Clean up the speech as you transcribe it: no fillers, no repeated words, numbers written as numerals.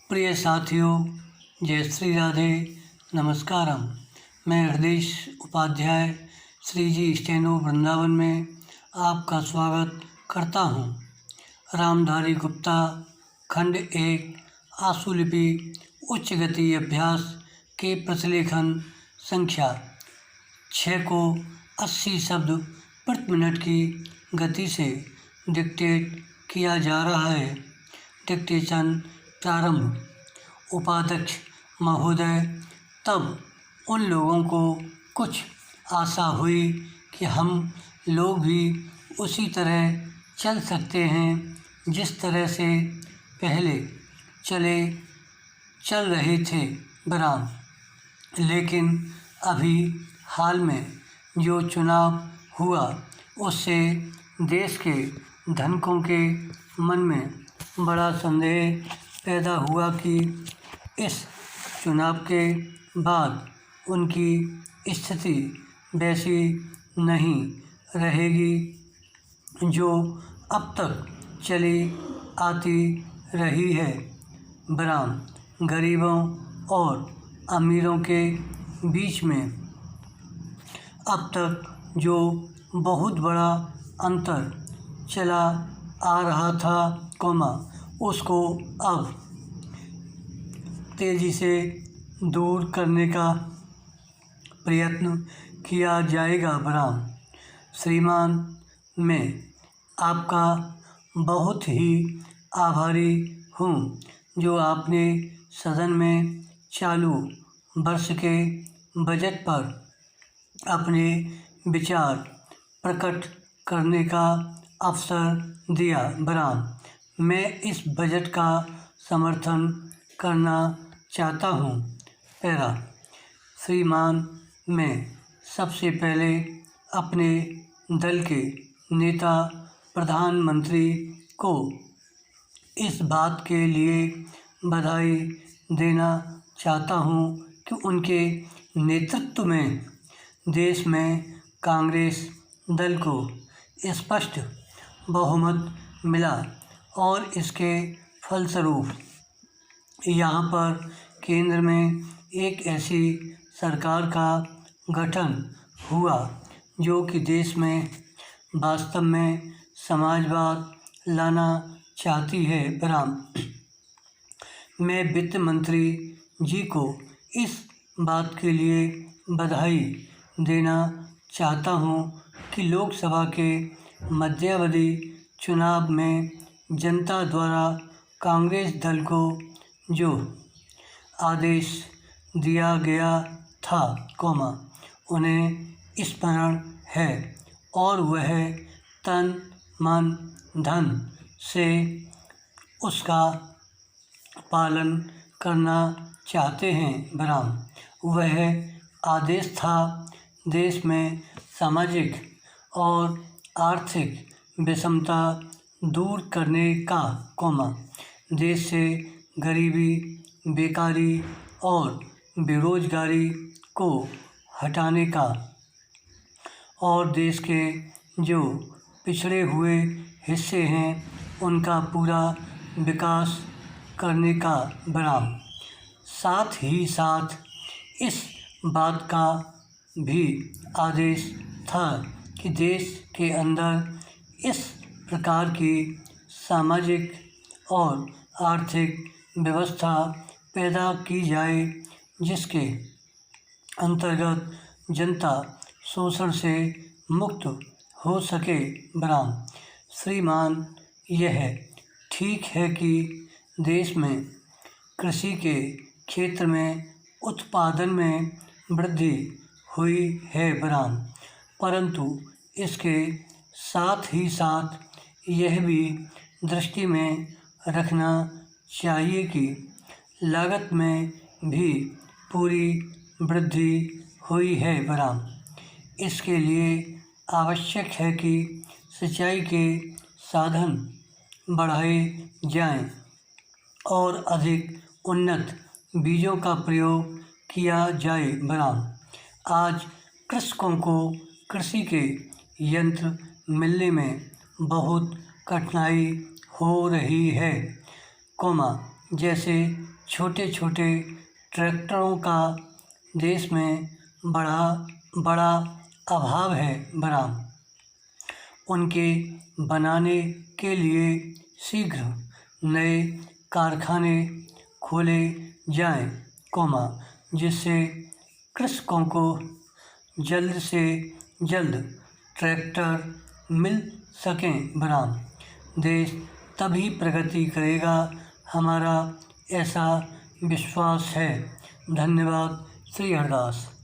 प्रिय साथियों, जय श्री राधे, नमस्कारम। मैं हृदय उपाध्याय श्री जी स्टेनो वृंदावन में आपका स्वागत करता हूँ। रामधारी गुप्ता खंड 1 आशुलिपि उच्च गति अभ्यास के प्रतिलेखन संख्या 6 को 80 शब्द प्रति मिनट की गति से डिक्टेट किया जा रहा है। डिक्टेशन प्रारंभ। उपाध्यक्ष महोदय, तब उन लोगों को कुछ आशा हुई कि हम लोग भी उसी तरह चल सकते हैं जिस तरह से पहले चल रहे थे बराम। लेकिन अभी हाल में जो चुनाव हुआ उससे देश के धनिकों के मन में बड़ा संदेह पैदा हुआ कि इस चुनाव के बाद उनकी स्थिति वैसी नहीं रहेगी जो अब तक चली आती रही है बराम। गरीबों और अमीरों के बीच में अब तक जो बहुत बड़ा अंतर चला आ रहा था उसको अब तेज़ी से दूर करने का प्रयत्न किया जाएगा बराम। श्रीमान, मैं आपका बहुत ही आभारी हूँ जो आपने सदन में चालू वर्ष के बजट पर अपने विचार प्रकट करने का अवसर दिया बराम। मैं इस बजट का समर्थन करना चाहता हूँ। पैरा। श्रीमान, मैं सबसे पहले अपने दल के नेता प्रधानमंत्री को इस बात के लिए बधाई देना चाहता हूँ कि उनके नेतृत्व में देश में कांग्रेस दल को स्पष्ट बहुमत मिला और इसके फलस्वरूप यहाँ पर केंद्र में एक ऐसी सरकार का गठन हुआ जो कि देश में वास्तव में समाजवाद लाना चाहती है बराम। मैं वित्त मंत्री जी को इस बात के लिए बधाई देना चाहता हूँ कि लोकसभा के मध्यावधि चुनाव में जनता द्वारा कांग्रेस दल को जो आदेश दिया गया था उन्हें स्मरण है और वह तन मन धन से उसका पालन करना चाहते हैं बराम। वह आदेश था देश में सामाजिक और आर्थिक विषमता दूर करने का देश से गरीबी, बेकारी और बेरोजगारी को हटाने का और देश के जो पिछड़े हुए हिस्से हैं उनका पूरा विकास करने का बराम। साथ ही साथ इस बात का भी आदेश था कि देश के अंदर इस प्रकार की सामाजिक और आर्थिक व्यवस्था पैदा की जाए जिसके अंतर्गत जनता शोषण से मुक्त हो सके बराम। श्रीमान, यह ठीक है कि देश में कृषि के क्षेत्र में उत्पादन में वृद्धि हुई है बराम, परंतु इसके साथ ही साथ यह भी दृष्टि में रखना चाहिए कि लागत में भी पूरी वृद्धि हुई है बराम। इसके लिए आवश्यक है कि सिंचाई के साधन बढ़ाए जाएं और अधिक उन्नत बीजों का प्रयोग किया जाए बराम। आज कृषकों को कृषि के यंत्र मिलने में बहुत कठिनाई हो रही है जैसे छोटे छोटे ट्रैक्टरों का देश में बड़ा अभाव है बराम। उनके बनाने के लिए शीघ्र नए कारखाने खोले जाएं, जिससे कृषकों को जल्द से जल्द ट्रैक्टर मिल सकें बराम। देश तभी प्रगति करेगा, हमारा ऐसा विश्वास है। धन्यवाद। श्री हरदास।